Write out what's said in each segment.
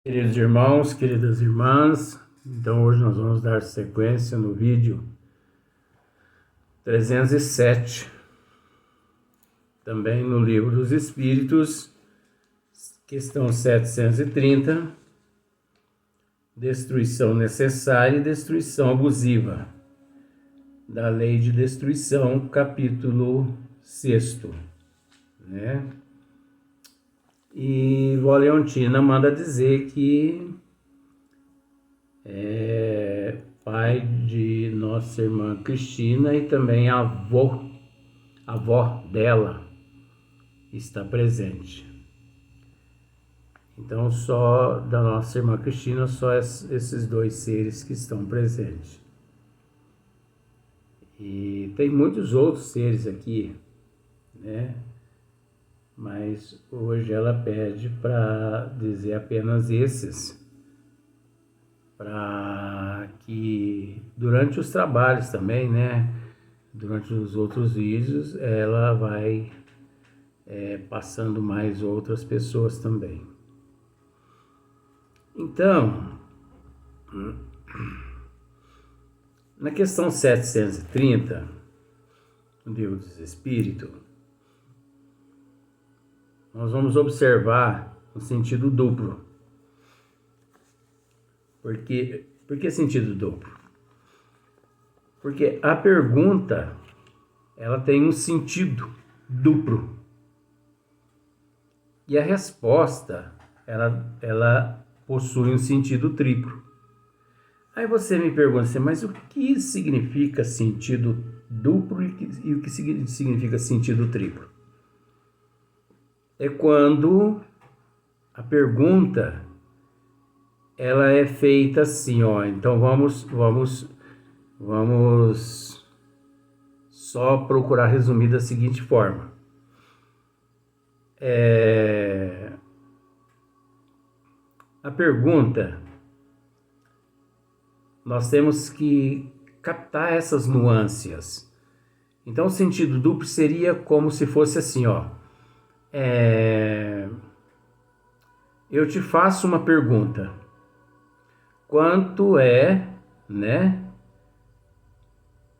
Queridos irmãos, queridas irmãs, então hoje nós vamos dar sequência no vídeo 307, também no Livro dos Espíritos, questão 730, destruição necessária e destruição abusiva, da Lei de Destruição, capítulo 6º, né? E Vó Leontina manda dizer que é pai de nossa irmã Cristina e também a avó dela está presente. Então só da nossa irmã Cristina, só esses dois seres que estão presentes. E tem muitos outros seres aqui, né? Mas hoje ela pede para dizer apenas esses, para que durante os trabalhos também, né, durante os outros vídeos, ela vai passando mais outras pessoas também. Então, na questão 730, do Livro dos Espíritos, nós vamos observar o sentido duplo. Por que sentido duplo? Porque a pergunta, ela tem um sentido duplo. E a resposta, ela possui um sentido triplo. Aí você me pergunta assim, mas o que significa sentido duplo e o que significa sentido triplo? É quando a pergunta ela é feita assim, ó. Então vamos só procurar resumir da seguinte forma. A pergunta, nós temos que captar essas nuances. Então o sentido duplo seria como se fosse assim, ó. Eu te faço uma pergunta. Quanto é, né,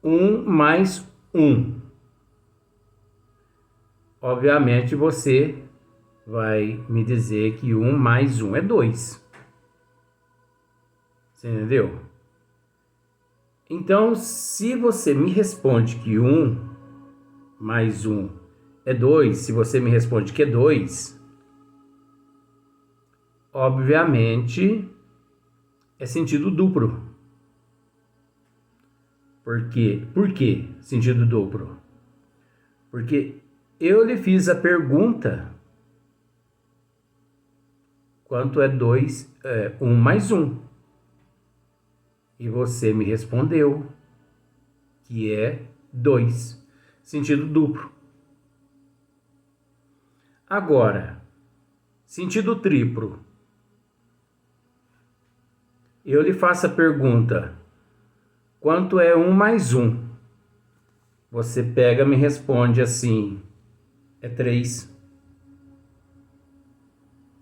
1 mais 1? Obviamente você vai me dizer que 1 mais 1 é 2. Você entendeu? Então, se você me responde que 1 mais 1 é 2, se você me responde que é 2, obviamente é sentido duplo. Por quê? Por que sentido duplo? Porque eu lhe fiz a pergunta, quanto é 1 mais 1? E você me respondeu que é 2. Sentido duplo. Agora, sentido triplo. Eu lhe faço a pergunta, quanto é 1 mais 1? Você pega e me responde assim, é 3.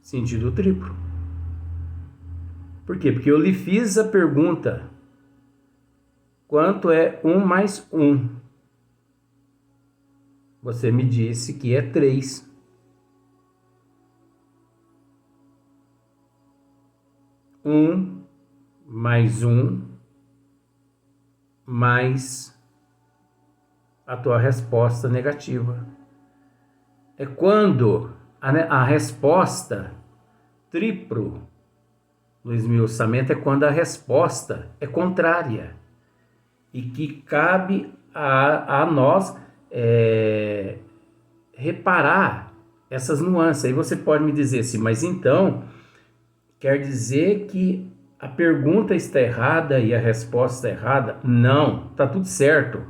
Sentido triplo. Por quê? Porque eu lhe fiz a pergunta, quanto é 1 mais 1? Você me disse que é 3. 1 mais 1 mais a tua resposta negativa. É quando a resposta triplo no esmiuçamento é quando a resposta é contrária e que cabe a nós reparar essas nuances. Aí você pode me dizer assim, mas então quer dizer que a pergunta está errada e a resposta errada? Não, está tudo certo.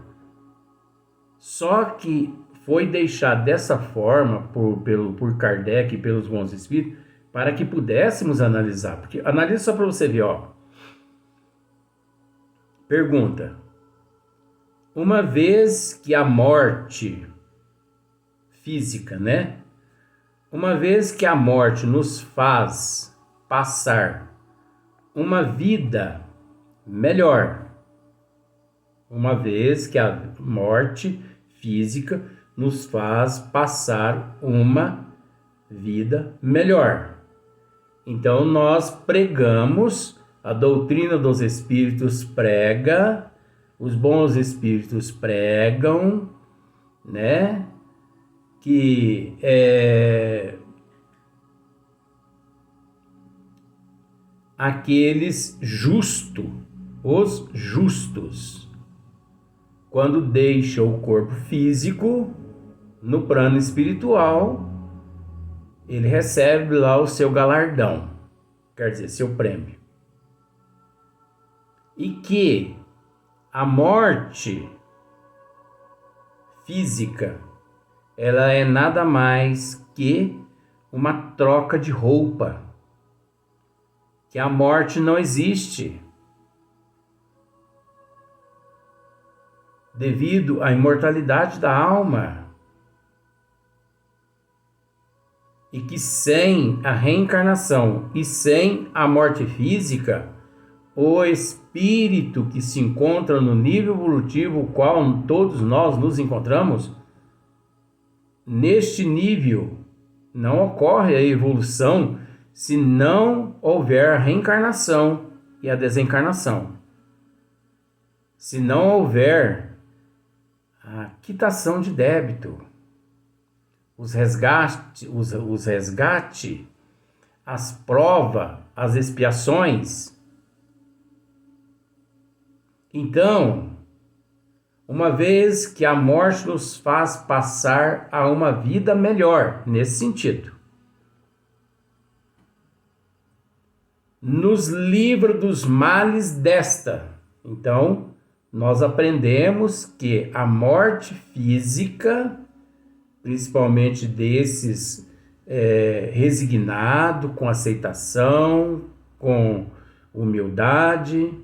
Só que foi deixado dessa forma por Kardec e pelos bons espíritos para que pudéssemos analisar. Porque analisa só para você ver, ó. Pergunta: uma vez que a morte física, né? Uma vez que a morte nos faz passar uma vida melhor, uma vez que a morte física nos faz passar uma vida melhor. Então nós pregamos, a doutrina dos espíritos prega, os bons espíritos pregam, né? Que aqueles os justos, quando deixam o corpo físico, no plano espiritual, ele recebe lá o seu galardão, quer dizer, seu prêmio. E que a morte física, ela é nada mais que uma troca de roupa, que a morte não existe, devido à imortalidade da alma, e que sem a reencarnação e sem a morte física, o espírito que se encontra no nível evolutivo, o qual todos nós nos encontramos, neste nível não ocorre a evolução se não houver a reencarnação e a desencarnação. Se não houver a quitação de débito, os resgates, as provas, as expiações. Então, uma vez que a morte nos faz passar a uma vida melhor, nesse sentido, nos livra dos males desta. Então, nós aprendemos que a morte física, principalmente desses resignado, com aceitação, com humildade,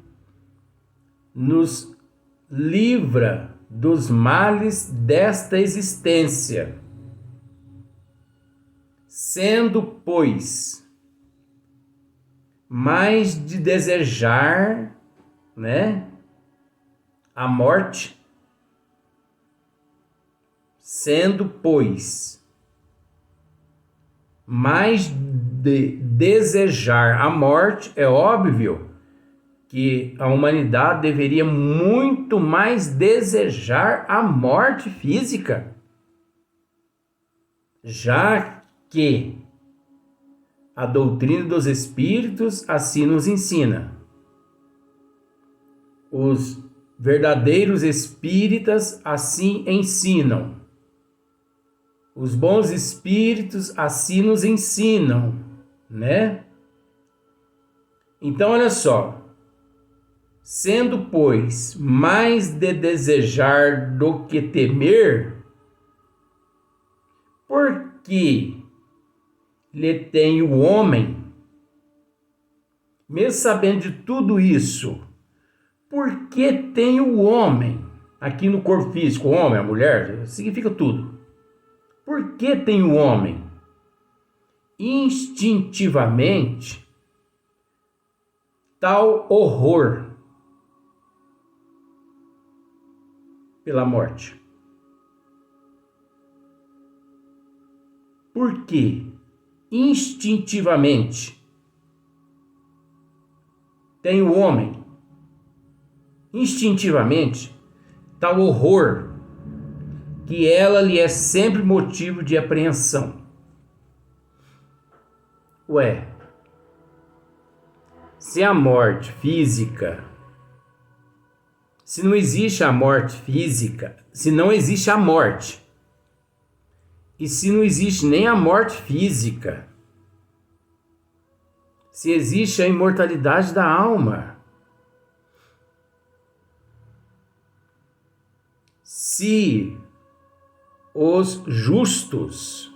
nos livra dos males desta existência, sendo, pois, mais de desejar, né, a morte, sendo, pois, mais de desejar a morte, é óbvio que a humanidade deveria muito mais desejar a morte física, já que a doutrina dos espíritos assim nos ensina. Os verdadeiros espíritas assim ensinam. Os bons espíritos assim nos ensinam, né? Então, olha só. Sendo, pois, mais de desejar do que temer, por que lhe tem o homem, mesmo sabendo de tudo isso, por que tem o homem, aqui no corpo físico, o homem, a mulher, significa tudo. Por que tem o homem, instintivamente, tal horror pela morte? Por que instintivamente tem o homem, instintivamente, tal horror que ela lhe é sempre motivo de apreensão? Ué, se a morte física, se não existe a morte física, se não existe a morte, e se não existe nem a morte física, se existe a imortalidade da alma, se os justos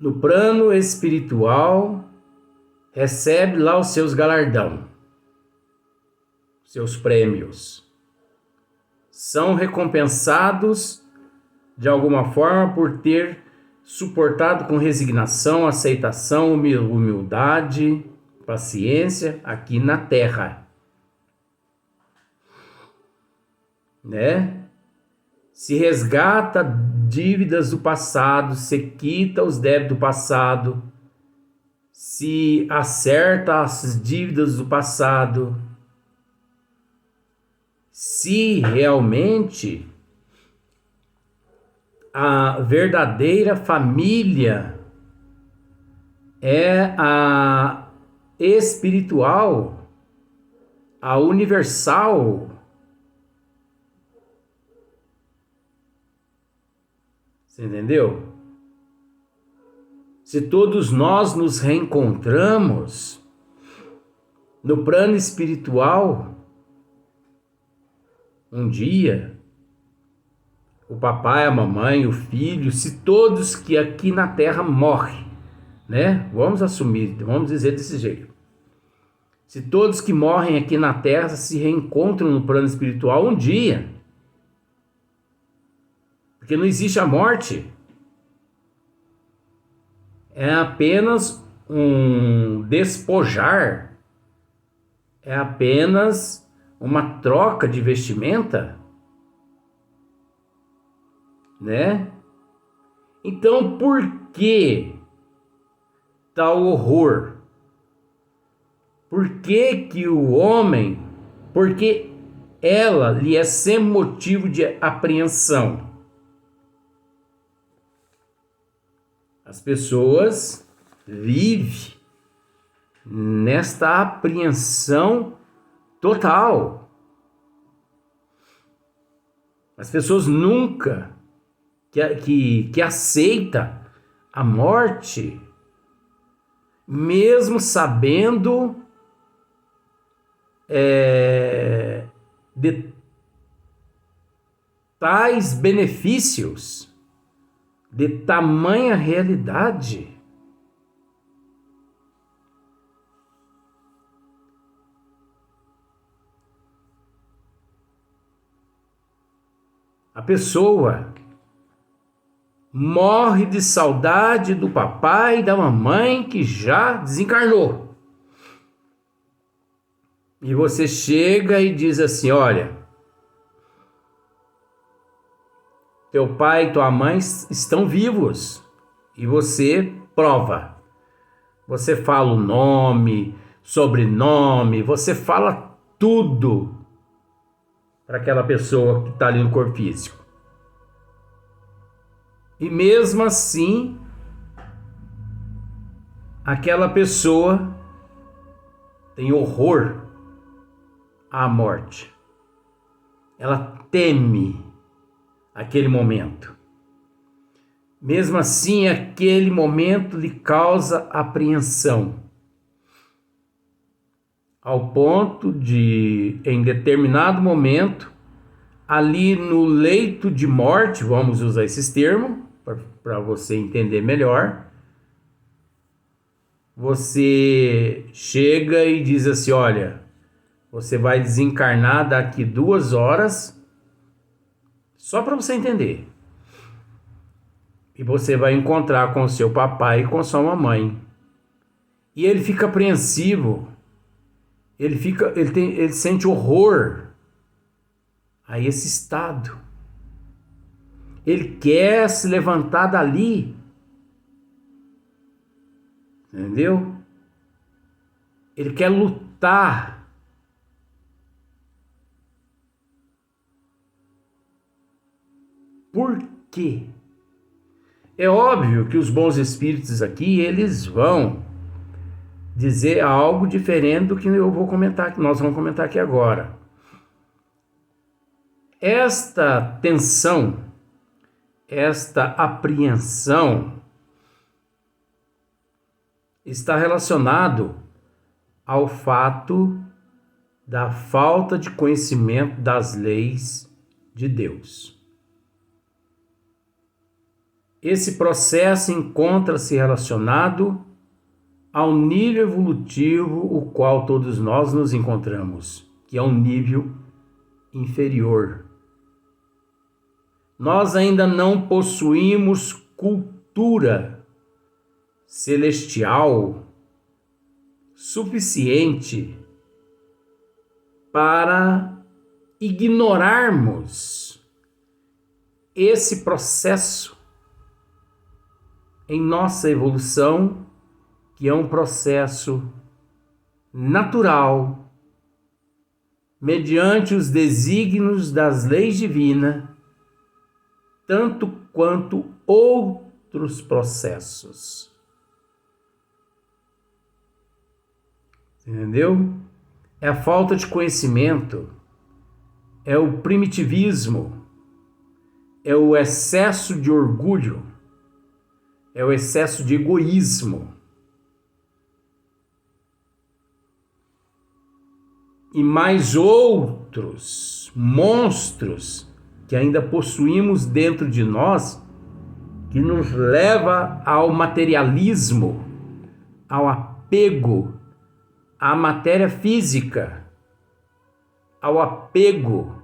no plano espiritual recebem lá os seus galardão, seus prêmios, são recompensados de alguma forma por ter suportado com resignação, aceitação, humildade, paciência aqui na terra, né? Se resgata dívidas do passado, se quita os débitos do passado, se acerta as dívidas do passado, se realmente a verdadeira família é a espiritual, a universal. Você entendeu? Se todos nós nos reencontramos no plano espiritual, um dia, o papai, a mamãe, o filho, se todos que aqui na terra morrem, né? Vamos assumir, vamos dizer desse jeito. Se todos que morrem aqui na terra se reencontram no plano espiritual um dia, porque não existe a morte, é apenas um despojar, é apenas uma troca de vestimenta, né? Então, por que tal horror? Por que o homem, porque ela lhe é sempre motivo de apreensão? As pessoas vivem nesta apreensão total. As pessoas nunca que aceita a morte, mesmo sabendo de tais benefícios, de tamanha realidade. A pessoa morre de saudade do papai e da mamãe que já desencarnou. E você chega e diz assim: olha, teu pai e tua mãe estão vivos. E você prova. Você fala o nome, sobrenome, você fala tudo para aquela pessoa que está ali no corpo físico. E mesmo assim, aquela pessoa tem horror à morte. Ela teme aquele momento. Mesmo assim, aquele momento lhe causa apreensão. Ao ponto de, em determinado momento, ali no leito de morte, vamos usar esses termos, para você entender melhor, você chega e diz assim: olha, você vai desencarnar daqui 2 horas, só para você entender. E você vai encontrar com seu papai e com sua mamãe. E ele fica apreensivo, ele sente horror a esse estado. Ele quer se levantar dali. Entendeu? Ele quer lutar. Por quê? É óbvio que os bons espíritos aqui, eles vão dizer algo diferente do que eu vou comentar, que nós vamos comentar aqui agora. Esta tensão, esta apreensão está relacionado ao fato da falta de conhecimento das leis de Deus. Esse processo encontra-se relacionado ao nível evolutivo o qual todos nós nos encontramos, que é um nível inferior. Nós ainda não possuímos cultura estrutura celestial suficiente para ignorarmos esse processo em nossa evolução, que é um processo natural, mediante os desígnios das leis divinas, tanto quanto outros processos. Entendeu? É a falta de conhecimento, é o primitivismo, é o excesso de orgulho, é o excesso de egoísmo. E mais outros monstros que ainda possuímos dentro de nós, que nos leva ao materialismo, ao apego à matéria física, ao apego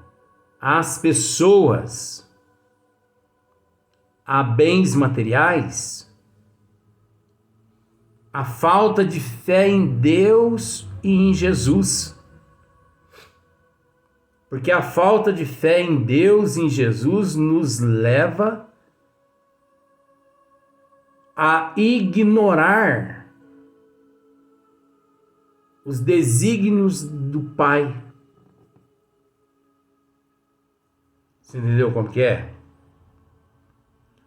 às pessoas, a bens materiais, a falta de fé em Deus e em Jesus. Porque a falta de fé em Deus e em Jesus nos leva a ignorar os desígnios do Pai. Você entendeu como que é?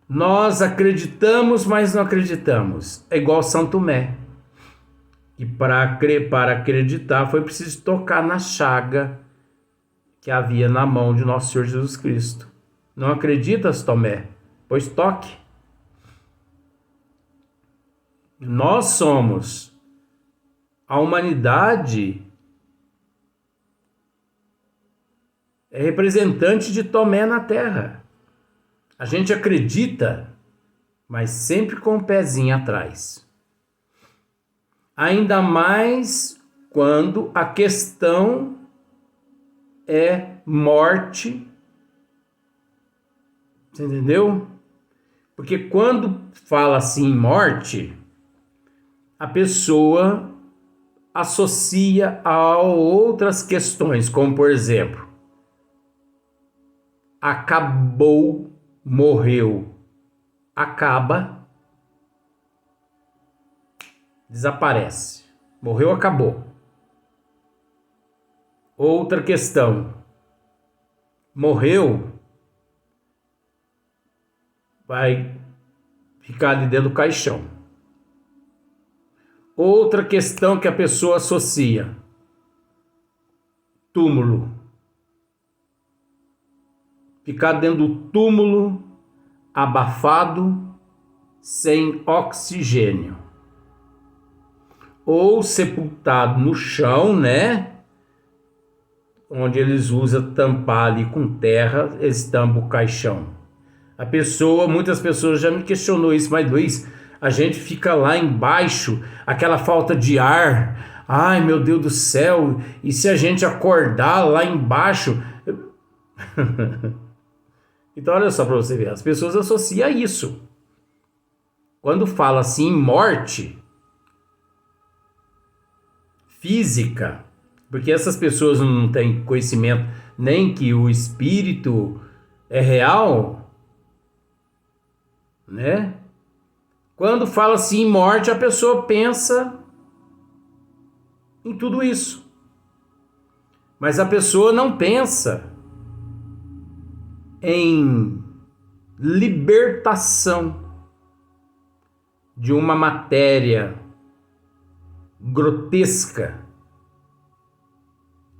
Nós acreditamos, mas não acreditamos. É igual São Tomé. E para acreditar foi preciso tocar na chaga que havia na mão de nosso Senhor Jesus Cristo. Não acreditas, Tomé? Pois toque. Nós somos a humanidade é representante de Tomé na Terra. A gente acredita, mas sempre com o pezinho atrás. Ainda mais quando a questão é morte. Você entendeu? Porque quando fala assim morte, a pessoa associa a outras questões, como por exemplo, acabou, morreu, acaba, desaparece. Morreu, acabou. Outra questão, morreu, vai ficar ali dentro do caixão. Outra questão que a pessoa associa, túmulo. Ficar dentro do túmulo, abafado, sem oxigênio. Ou sepultado no chão, né? Onde eles usam tampar ali com terra, eles tampam o caixão. Muitas pessoas já me questionou isso, mas Luiz, a gente fica lá embaixo, aquela falta de ar, ai meu Deus do céu, e se a gente acordar lá embaixo? Então olha só para você ver, as pessoas associam isso. Quando fala assim em morte física, porque essas pessoas não têm conhecimento nem que o espírito é real, né? Quando fala assim em morte, a pessoa pensa em tudo isso. Mas a pessoa não pensa em libertação de uma matéria grotesca,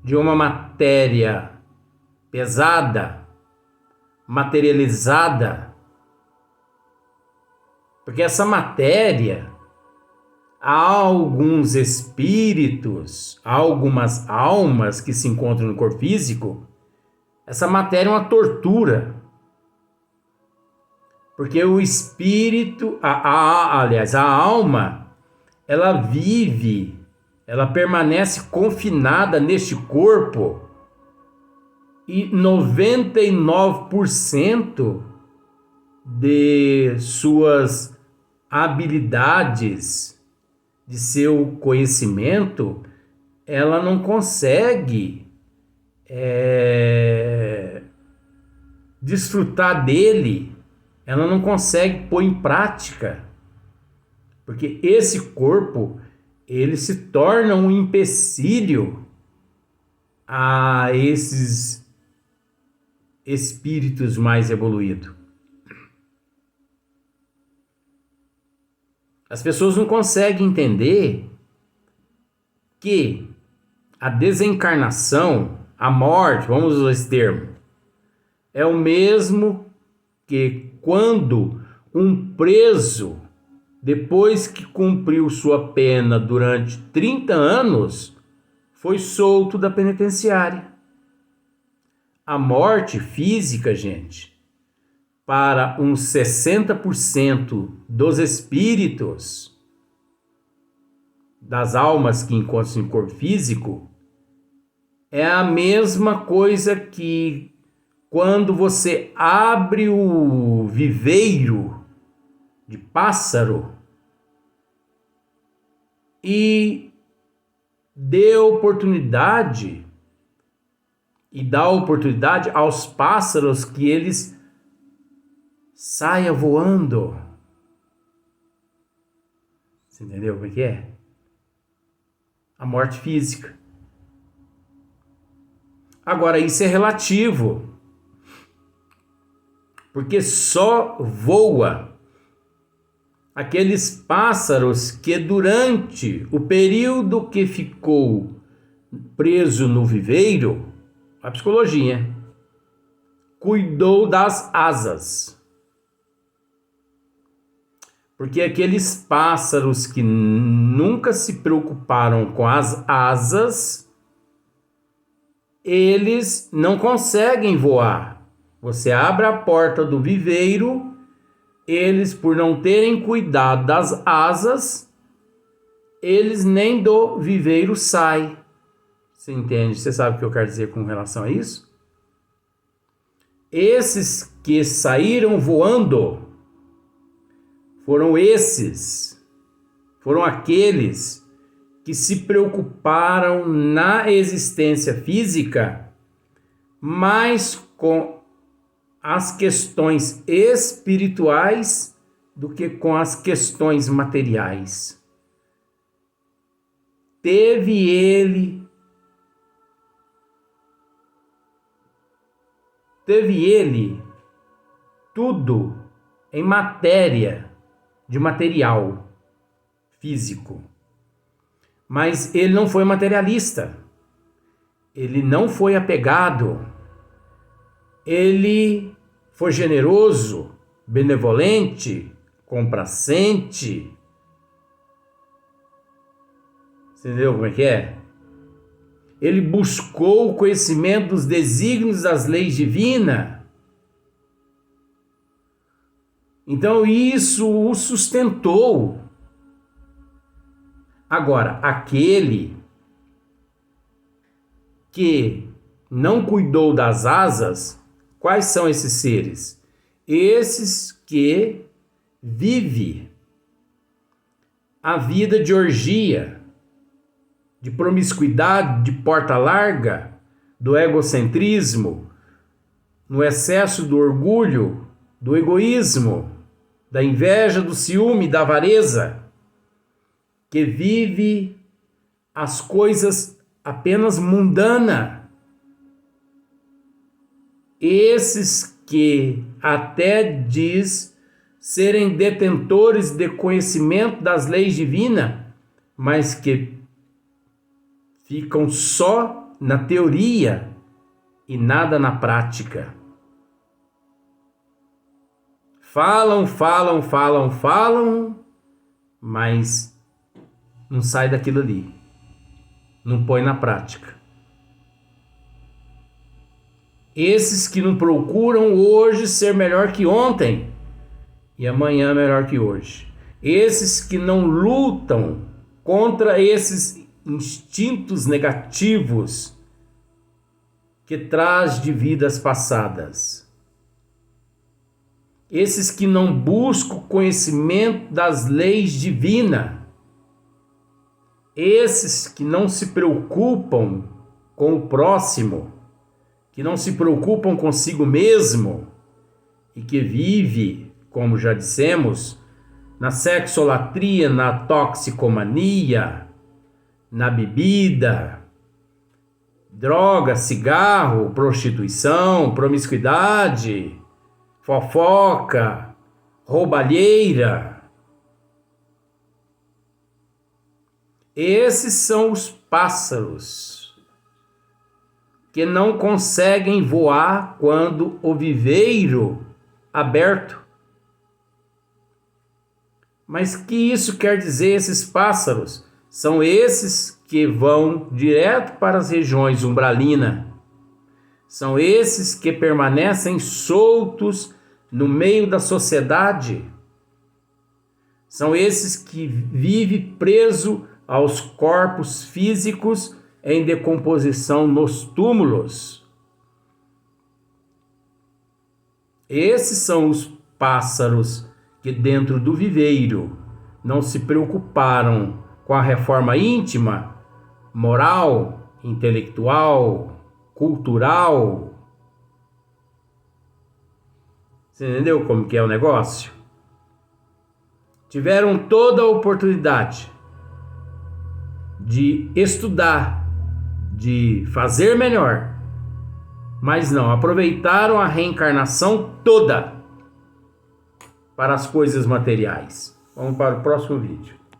de uma matéria pesada, materializada. Porque essa matéria, há alguns espíritos, há algumas almas que se encontram no corpo físico, essa matéria é uma tortura. Porque o espírito, aliás, a alma, ela vive, ela permanece confinada neste corpo e 99% de suas habilidades de seu conhecimento, ela não consegue desfrutar dele, ela não consegue pôr em prática, porque esse corpo, ele se torna um empecilho a esses espíritos mais evoluídos. As pessoas não conseguem entender que a desencarnação, a morte, vamos usar esse termo, é o mesmo que quando um preso, depois que cumpriu sua pena durante 30 anos, foi solto da penitenciária. A morte física, gente, para uns 60% dos espíritos, das almas que encontram-se em corpo físico, é a mesma coisa que quando você abre o viveiro de pássaro e dá oportunidade aos pássaros que eles saiam voando. Você entendeu como é que é? A morte física. Agora, isso é relativo, porque só voa aqueles pássaros que durante o período que ficou preso no viveiro, a psicologia cuidou das asas. Porque aqueles pássaros que nunca se preocuparam com as asas, eles não conseguem voar. Você abre a porta do viveiro, eles, por não terem cuidado das asas, eles nem do viveiro saem. Você entende? Você sabe o que eu quero dizer com relação a isso? Esses que saíram voando foram aqueles que se preocuparam na existência física mais com as questões espirituais do que com as questões materiais. Teve ele tudo em matéria, de material físico. Mas ele não foi materialista. Ele não foi apegado. Ele foi generoso, benevolente, complacente. Você entendeu como é que é? Ele buscou o conhecimento dos desígnios das leis divinas. Então isso o sustentou. Agora, aquele que não cuidou das asas, quais são esses seres? Esses que vivem a vida de orgia, de promiscuidade, de porta larga, do egocentrismo, no excesso do orgulho, do egoísmo, da inveja, do ciúme, da avareza, que vive as coisas apenas mundanas. Esses que até diz serem detentores de conhecimento das leis divinas, mas que ficam só na teoria e nada na prática. Falam, mas não sai daquilo ali. Não põe na prática. Esses que não procuram hoje ser melhor que ontem e amanhã melhor que hoje. Esses que não lutam contra esses instintos negativos que traz de vidas passadas. esses que não buscam conhecimento das leis divinas, esses que não se preocupam com o próximo, que não se preocupam consigo mesmo e que vive, como já dissemos, na sexolatria, na toxicomania, na bebida, droga, cigarro, prostituição, promiscuidade, fofoca, roubalheira. Esses são os pássaros que não conseguem voar quando o viveiro aberto. Mas que isso quer dizer, esses pássaros? São esses que vão direto para as regiões umbralinas. São esses que permanecem soltos no meio da sociedade. São esses que vivem presos aos corpos físicos em decomposição nos túmulos. Esses são os pássaros que dentro do viveiro não se preocuparam com a reforma íntima, moral, intelectual, cultural. Você entendeu como que é o negócio? Tiveram toda a oportunidade de estudar, de fazer melhor, mas não, aproveitaram a reencarnação toda para as coisas materiais. Vamos para o próximo vídeo.